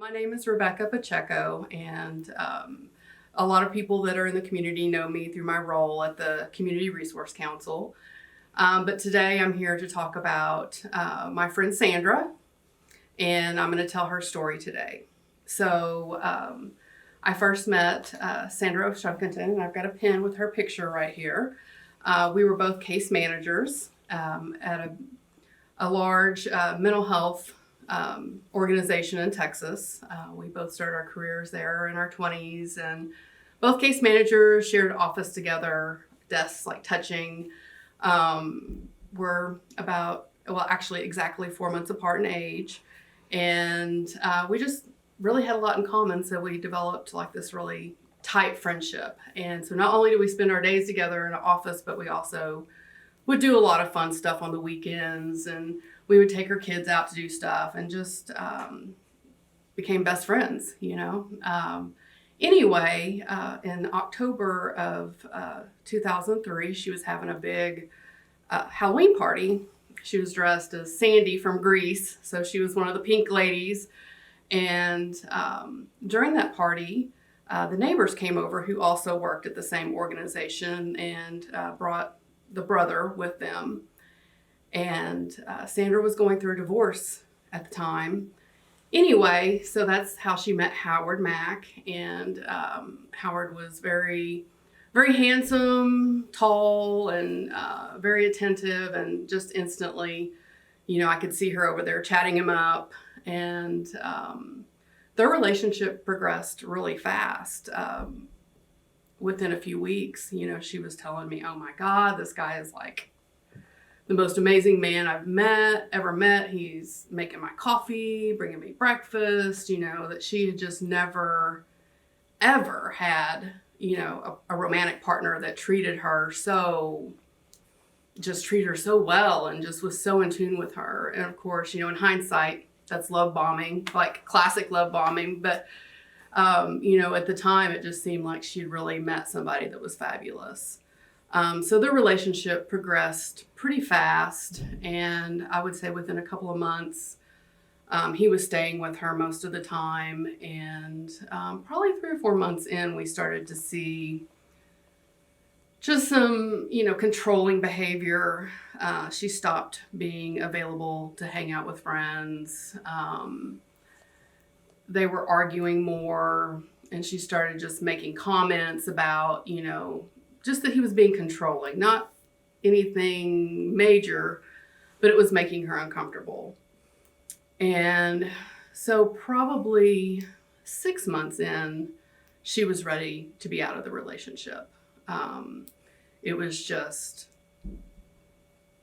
My name is Rebeca Pacheco, and a lot of people that are in the community know me through my role at the Community Resource Council. But today I'm here to talk about my friend Sandra, and I'm going to tell her story today. I first met Sandra Oshunketan, and I've got a pen with her picture right here. We were both case managers at a large mental health organization in Texas. We both started our careers there in our 20s, and both case managers shared office together, desks like touching. We're actually exactly 4 months apart in age, and we just really had a lot in common. So we developed like this really tight friendship. And so not only do we spend our days together in an office, but we also would do a lot of fun stuff on the weekends, and we would take her kids out to do stuff, and just became best friends, Anyway, in October of 2003, she was having a big Halloween party. She was dressed as Sandy from Grease, so she was one of the pink ladies. And during that party, the neighbors came over who also worked at the same organization, and brought the brother with them. And Sandra was going through a divorce at the time. Anyway, so that's how she met Howard Mack. And Howard was very, very handsome, tall, and very attentive, and just instantly, I could see her over there chatting him up. And their relationship progressed really fast. Within a few weeks, she was telling me, oh my God, this guy is like the most amazing man I've ever met. He's making my coffee, bringing me breakfast, that she had just never, ever had, a romantic partner that treated her so well, and just was so in tune with her. And of course, in hindsight, that's love bombing, like classic love bombing. But at the time, it just seemed like she'd really met somebody that was fabulous. So their relationship progressed pretty fast, and I would say within a couple of months, he was staying with her most of the time. And probably 3 or 4 months in, we started to see just some, controlling behavior. She stopped being available to hang out with friends. They were arguing more, and she started just making comments about, just that he was being controlling. Not anything major, but it was making her uncomfortable. And so probably 6 months in, she was ready to be out of the relationship. It was just,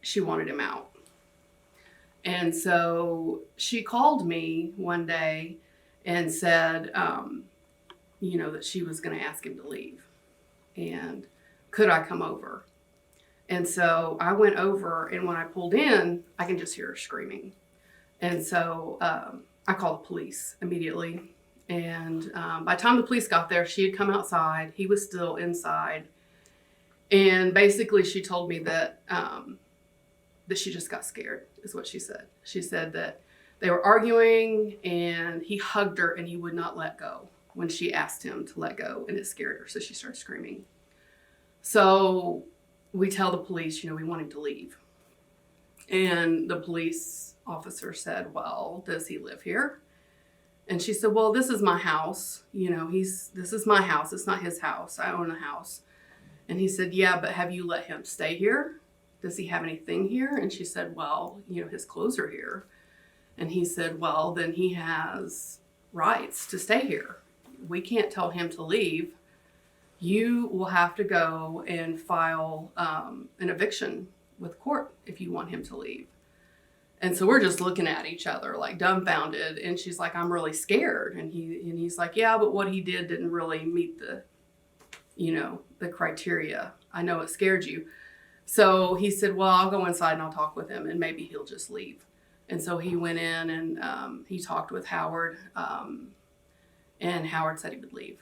she wanted him out. And so she called me one day and said, that she was going to ask him to leave. And could I come over? And so I went over, and when I pulled in, I can just hear her screaming. And so I called the police immediately. And by the time the police got there, she had come outside. He was still inside. And basically she told me that she just got scared, is what she said. She said that they were arguing, and he hugged her, and he would not let go when she asked him to let go, and it scared her, so she started screaming. So we tell the police, we want him to leave. And the police officer said, well, does he live here? And she said, well, this is my house. This is my house. It's not his house. I own a house. And he said, yeah, but have you let him stay here? Does he have anything here? And she said, well, his clothes are here. And he said, well, then he has rights to stay here. We can't tell him to leave. You will have to go and file an eviction with court if you want him to leave. And so we're just looking at each other like dumbfounded. And she's like, I'm really scared. And he's like, yeah, but what he did didn't really meet the criteria. I know it scared you. So he said, well, I'll go inside and I'll talk with him, and maybe he'll just leave. And so he went in, and he talked with Howard, and Howard said he would leave.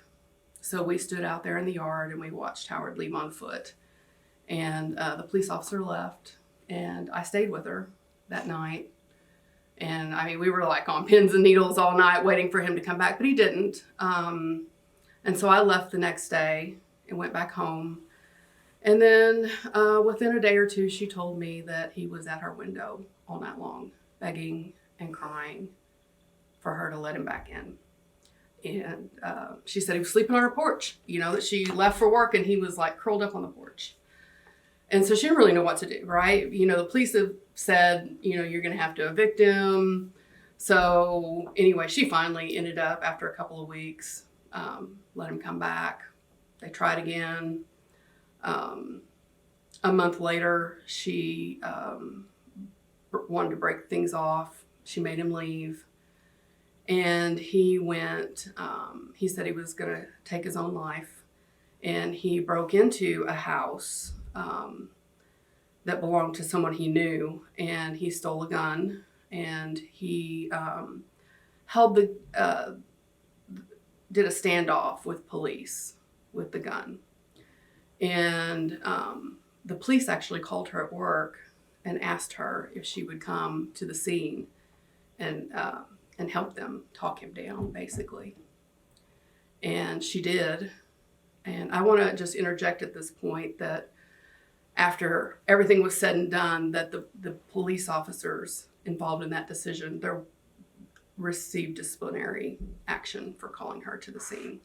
So we stood out there in the yard, and we watched Howard leave on foot. And the police officer left, and I stayed with her that night. And I mean, we were like on pins and needles all night waiting for him to come back, but he didn't. And so I left the next day and went back home. And then within a day or two, she told me that he was at her window all night long, begging and crying for her to let him back in. And she said he was sleeping on her porch, that she left for work and he was like curled up on the porch. And so she didn't really know what to do, right? The police have said, you're going to have to evict him. So anyway, she finally ended up, after a couple of weeks, let him come back. They tried again. A month later, she wanted to break things off. She made him leave. And he went, he said he was going to take his own life. And he broke into a house that belonged to someone he knew. And he stole a gun. And he did a standoff with police with the gun. And the police actually called her at work and asked her if she would come to the scene and help them talk him down, basically. And she did. And I want to just interject at this point that after everything was said and done, that the police officers involved in that decision, they received disciplinary action for calling her to the scene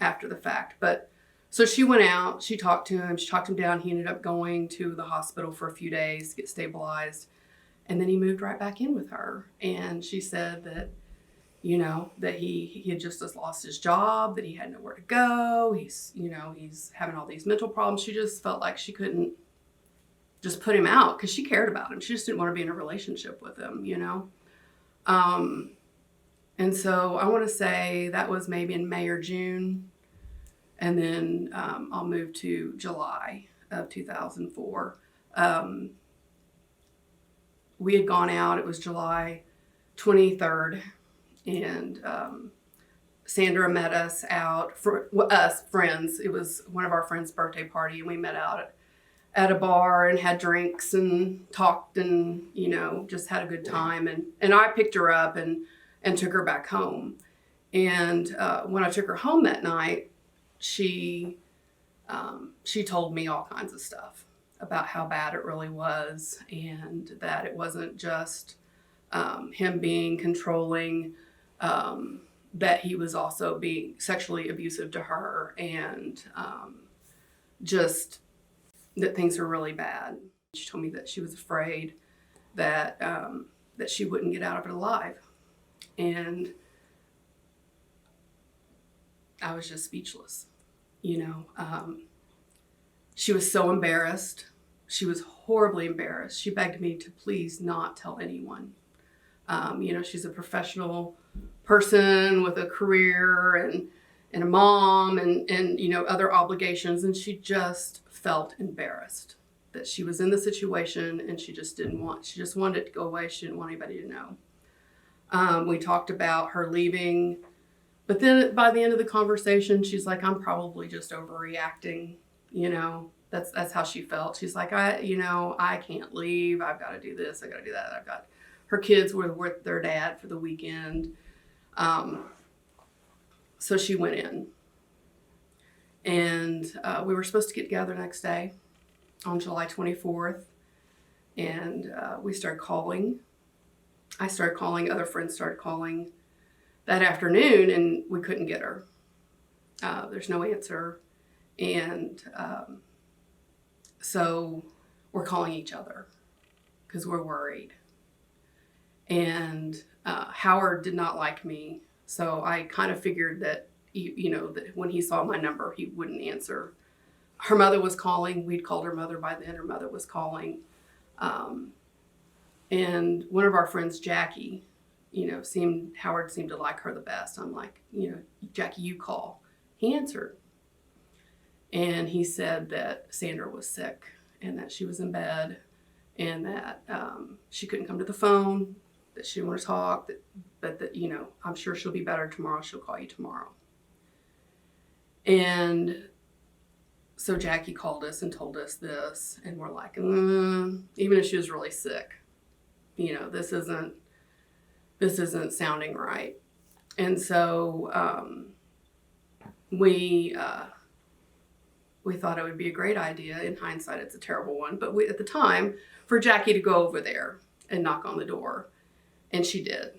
after the fact. But so she went out, she talked him down. He ended up going to the hospital for a few days to get stabilized. And then he moved right back in with her. And she said that, that he had just lost his job, that he had nowhere to go. He's having all these mental problems. She just felt like she couldn't just put him out because she cared about him. She just didn't want to be in a relationship with him, And so I want to say that was maybe in May or June. And then I'll move to July of 2004. We had gone out. It was July 23rd. And Sandra met us out, for us friends. It was one of our friends' birthday party. And we met out at a bar and had drinks and talked and, just had a good time. And I picked her up and took her back home. And when I took her home that night, she told me all kinds of stuff about how bad it really was, and that it wasn't just him being controlling, that he was also being sexually abusive to her, and just that things were really bad. She told me that she was afraid that she wouldn't get out of it alive. And I was just speechless, She was so embarrassed. She was horribly embarrassed. She begged me to please not tell anyone. She's a professional person with a career and a mom and other obligations. And she just felt embarrassed that she was in the situation, and she just wanted it to go away. She didn't want anybody to know. We talked about her leaving, but then by the end of the conversation, she's like, I'm probably just overreacting. That's how she felt. She's like, I can't leave. I've got to do this. I got to do that. Her kids were with their dad for the weekend. So she went in, and we were supposed to get together next day on July 24th. And we started calling. I started calling, other friends started calling that afternoon, and we couldn't get her. There's no answer. And so we're calling each other because we're worried. And Howard did not like me. So I kind of figured that, that when he saw my number, he wouldn't answer. Her mother was calling. We'd called her mother by then. Her mother was calling. And one of our friends, Jackie, Howard seemed to like her the best. I'm like, Jackie, you call. He answered. And he said that Sandra was sick and that she was in bed and that she couldn't come to the phone, that she didn't want to talk, but that, I'm sure she'll be better tomorrow. She'll call you tomorrow. And so Jackie called us and told us this, and we're like, even if she was really sick, this isn't sounding right. And so we thought it would be a great idea. In hindsight, it's a terrible one. But at the time, for Jackie to go over there and knock on the door. And she did.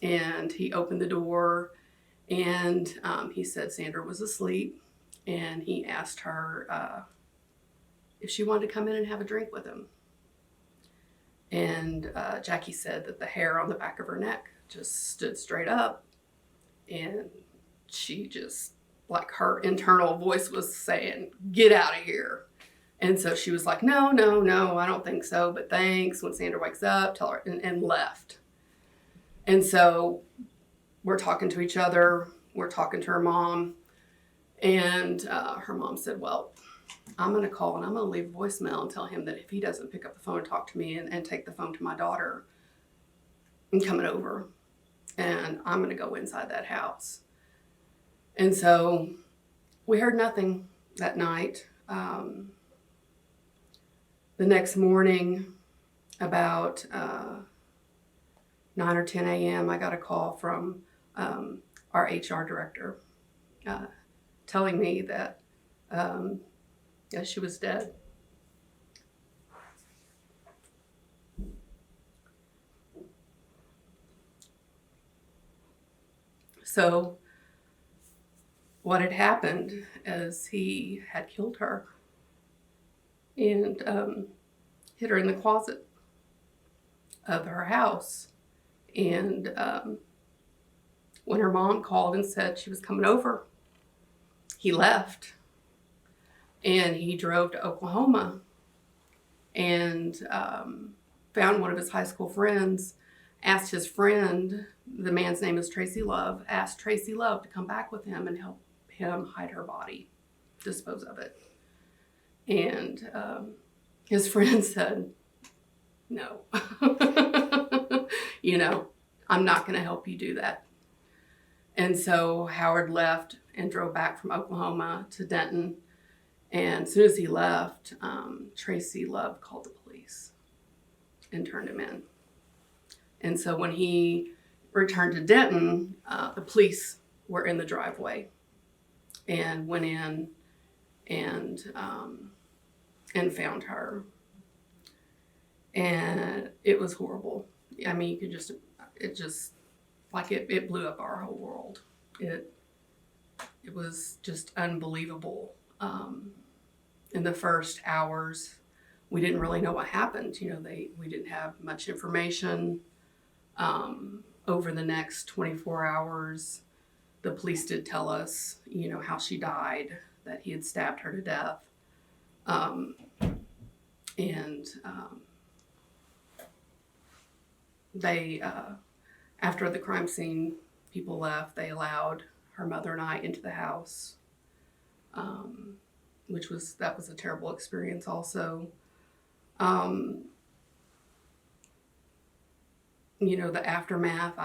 And he opened the door, and he said Sandra was asleep. And he asked her if she wanted to come in and have a drink with him. And Jackie said that the hair on the back of her neck just stood straight up. And she just, like, her internal voice was saying, get out of here. And so she was like, no, I don't think so, but thanks. When Sandra wakes up, tell her, and left. And so we're talking to each other. We're talking to her mom. And her mom said, well, I'm going to call and I'm going to leave a voicemail and tell him that if he doesn't pick up the phone and talk to me and take the phone to my daughter, I'm coming over and I'm going to go inside that house. And so we heard nothing that night. The next morning, about 9 or 10 a.m., I got a call from our HR director telling me that she was dead. So what had happened is he had killed her and hid her in the closet of her house. And when her mom called and said she was coming over, he left and he drove to Oklahoma and found one of his high school friends, asked his friend, the man's name is Tracy Love, asked Tracy Love to come back with him and help him hide her body, dispose of it. And his friend said, no, I'm not going to help you do that. And so Howard left and drove back from Oklahoma to Denton. And as soon as he left, Tracy Love called the police and turned him in. And so when he returned to Denton, the police were in the driveway and went in and found her. And it was horrible. I mean, it blew up our whole world. It was just unbelievable. In the first hours, we didn't really know what happened. We didn't have much information. Over the next 24 hours, the police did tell us, how she died, that he had stabbed her to death. They, after the crime scene, people left, they allowed her mother and I into the house, that was a terrible experience also. The aftermath,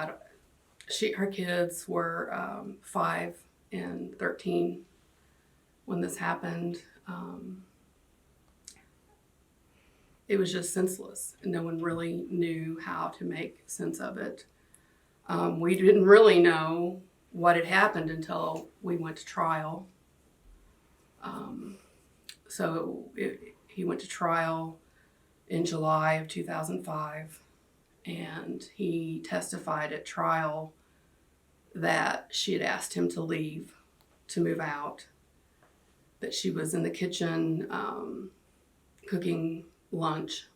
her kids were 5 and 13 when this happened. It was just senseless, and no one really knew how to make sense of it. We didn't really know what had happened until we went to trial. He went to trial in July of 2005, and he testified at trial that she had asked him to leave, to move out, that she was in the kitchen cooking lunch,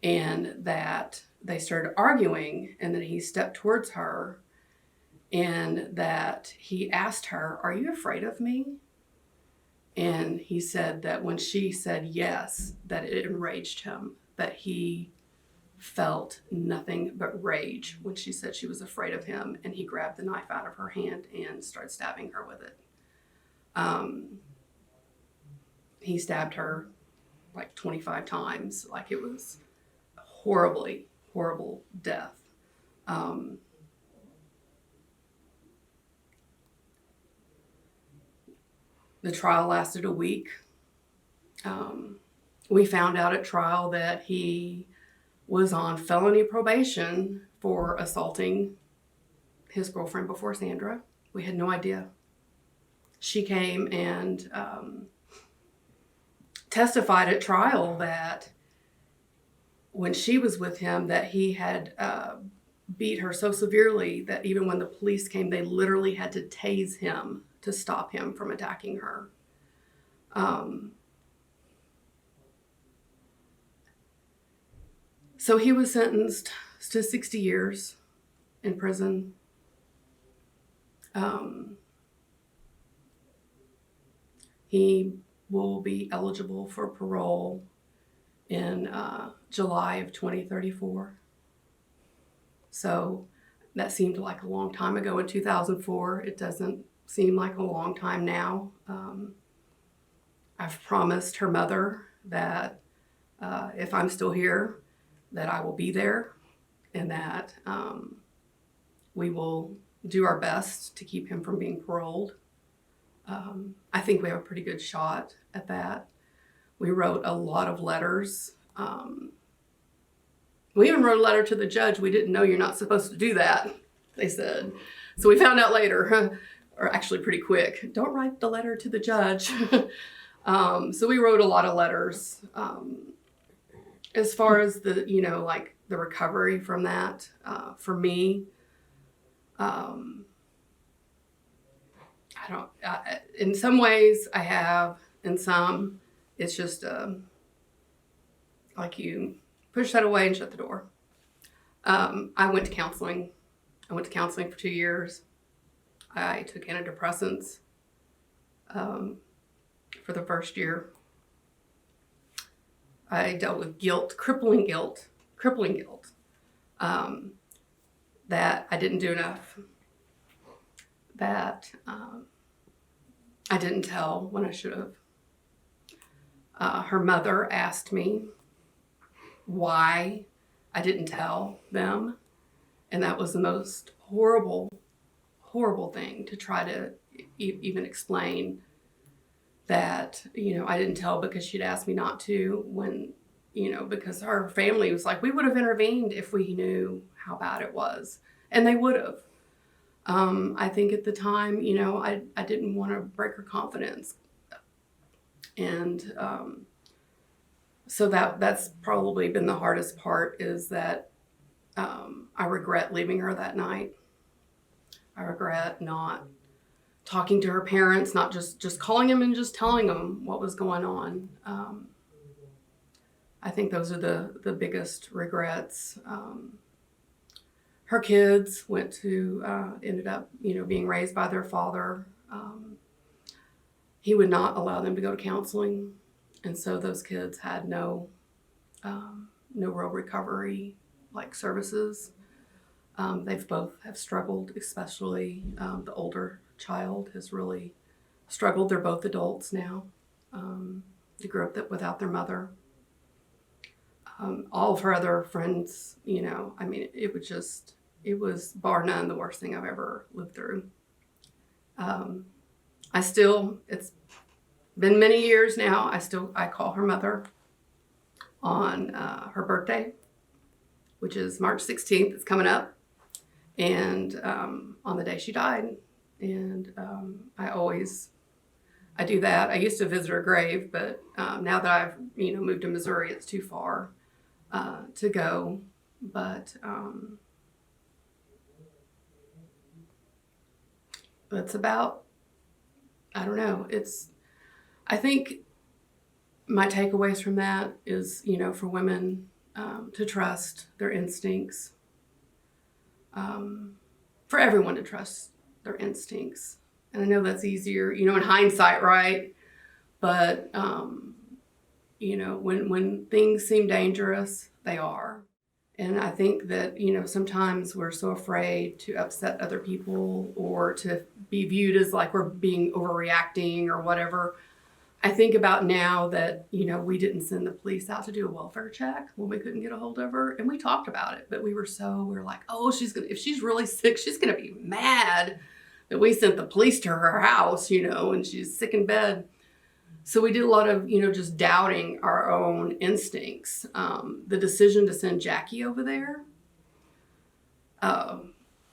and that they started arguing, and then he stepped towards her, and that he asked her, "Are you afraid of me?" And he said that when she said yes, that it enraged him, that he felt nothing but rage when she said she was afraid of him, and he grabbed the knife out of her hand and started stabbing her with it. He stabbed her like 25 times. Like, it was a horrible death. The trial lasted a week. We found out at trial that he was on felony probation for assaulting his girlfriend before Sandra. We had no idea. She came and testified at trial that when she was with him, that he had beat her so severely that even when the police came, they literally had to tase him to stop him from attacking her. So he was sentenced to 60 years in prison. He will be eligible for parole in July of 2034. So that seemed like a long time ago in 2004. It doesn't seem like a long time now. I've promised her mother that if I'm still here, that I will be there, and that we will do our best to keep him from being paroled. I think we have a pretty good shot at that. We wrote a lot of letters. We even wrote a letter to the judge. We didn't know you're not supposed to do that, they said. So we found out later, or actually pretty quick, don't write the letter to the judge. So we wrote a lot of letters. As far as the, like the recovery from that, for me, in some ways I have, in some, it's just like you push that away and shut the door. I went to counseling. I went to counseling for 2 years. I took antidepressants for the first year. I dealt with guilt, crippling guilt, that I didn't do enough, that I didn't tell when I should have. Her mother asked me why I didn't tell them, and that was the most horrible thing to try to even explain. That, I didn't tell because she'd asked me not to, when, because her family was like, we would have intervened if we knew how bad it was. And they would have. I think at the time, I didn't want to break her confidence. And so that's probably been the hardest part, is that I regret leaving her that night. I regret not talking to her parents, not just calling them and just telling them what was going on. I think those are the biggest regrets. Her kids ended up, being raised by their father. He would not allow them to go to counseling. And so those kids had no real recovery services. They've both have struggled, especially the older child has really struggled. They're both adults now. They grew up without their mother. All of her other friends, it was bar none the worst thing I've ever lived through. It's been many years now. I call her mother on her birthday, which is March 16th. It's coming up. And on the day she died. And I do that. I used to visit her grave, but now that I've, moved to Missouri, it's too far to go. But it's about, I don't know. I think my takeaways from that is, for women to trust their instincts, for everyone to trust their instincts. And I know that's easier, in hindsight, right? But, when things seem dangerous, they are. And I think that, sometimes we're so afraid to upset other people or to be viewed as like we're being overreacting or whatever. I think about now that, we didn't send the police out to do a welfare check when we couldn't get a hold of her. And we talked about it, but we were like, oh, if she's really sick, she's going to be mad that we sent the police to her house, and she's sick in bed. So we did a lot of, just doubting our own instincts. The decision to send Jackie over there,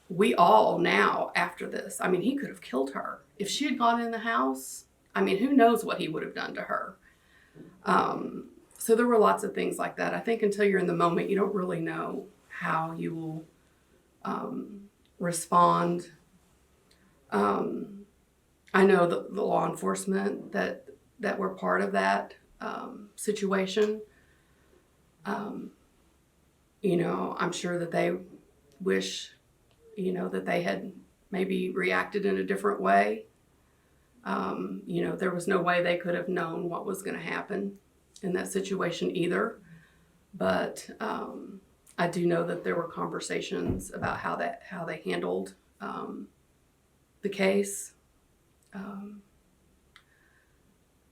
we all now, after this, he could have killed her. If she had gone in the house, who knows what he would have done to her. So there were lots of things like that. I think until you're in the moment, you don't really know how you will respond. I know the law enforcement that were part of that situation. I'm sure that they wish, that they had maybe reacted in a different way. There was no way they could have known what was going to happen in that situation either. But I do know that there were conversations about how they handled the case.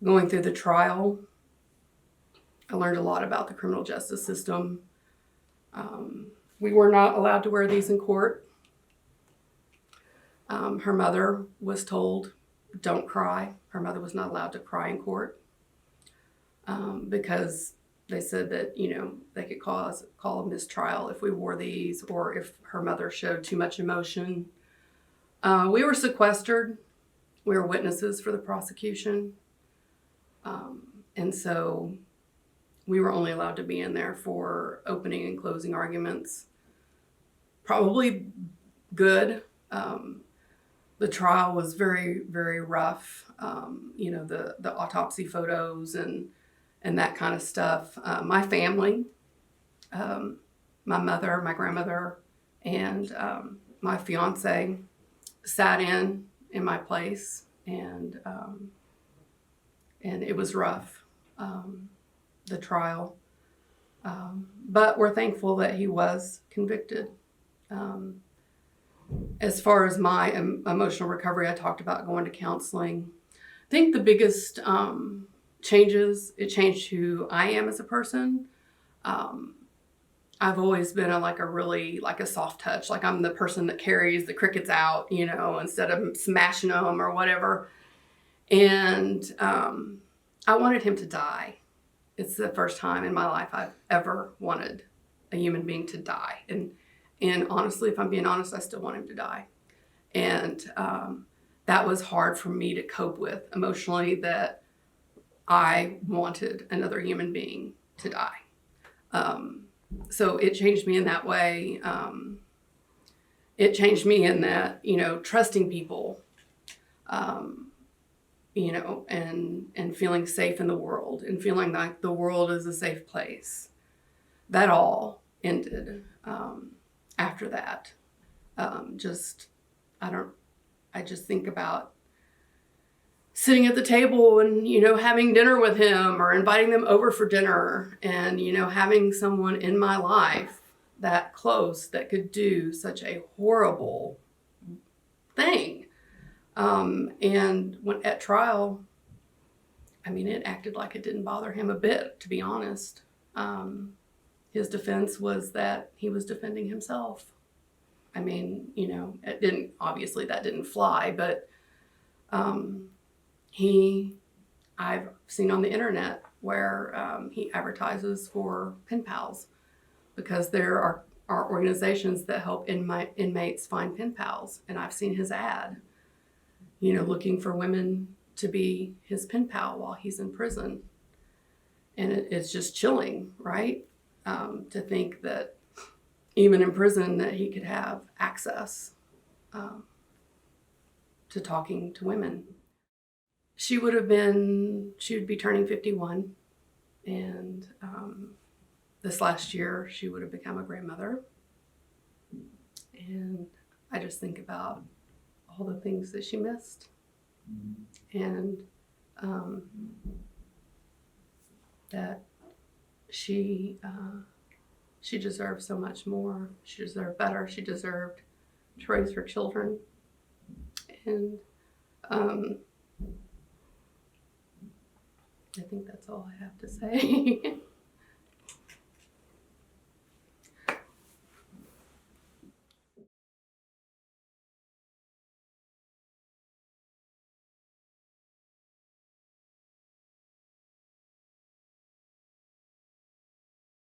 Going through the trial, I learned a lot about the criminal justice system. We were not allowed to wear these in court. Her mother was told, don't cry. Her mother was not allowed to cry in court because they said that, they could call a mistrial if we wore these or if her mother showed too much emotion. We were sequestered. We were witnesses for the prosecution. And so we were only allowed to be in there for opening and closing arguments. Probably good. The trial was very, very rough. The autopsy photos and that kind of stuff. My family, my mother, my grandmother, and my fiance sat in my place, and it was rough, the trial. But we're thankful that he was convicted. As far as my emotional recovery, I talked about going to counseling. I think the biggest it changed who I am as a person. I've always been a soft touch. Like I'm the person that carries the crickets out, instead of smashing them or whatever. And I wanted him to die. It's the first time in my life I've ever wanted a human being to die. And honestly, if I'm being honest, I still want him to die. And that was hard for me to cope with emotionally, that I wanted another human being to die. So it changed me in that way. It changed me in that, trusting people, and feeling safe in the world and feeling like the world is a safe place. That all ended after that. I just think about sitting at the table and, having dinner with him or inviting them over for dinner and, having someone in my life that close that could do such a horrible thing. And when at trial, it acted like it didn't bother him a bit, to be honest. His defense was that he was defending himself. Obviously that didn't fly, but I've seen on the internet where he advertises for pen pals, because there are organizations that help inmates find pen pals. And I've seen his ad, looking for women to be his pen pal while he's in prison. And it's just chilling, right? To think that even in prison that he could have access to talking to women. She would be turning 51. And this last year, she would have become a grandmother. And I just think about all the things that she missed. And that she deserved so much more. She deserved better. She deserved to raise her children. And I think that's all I have to say.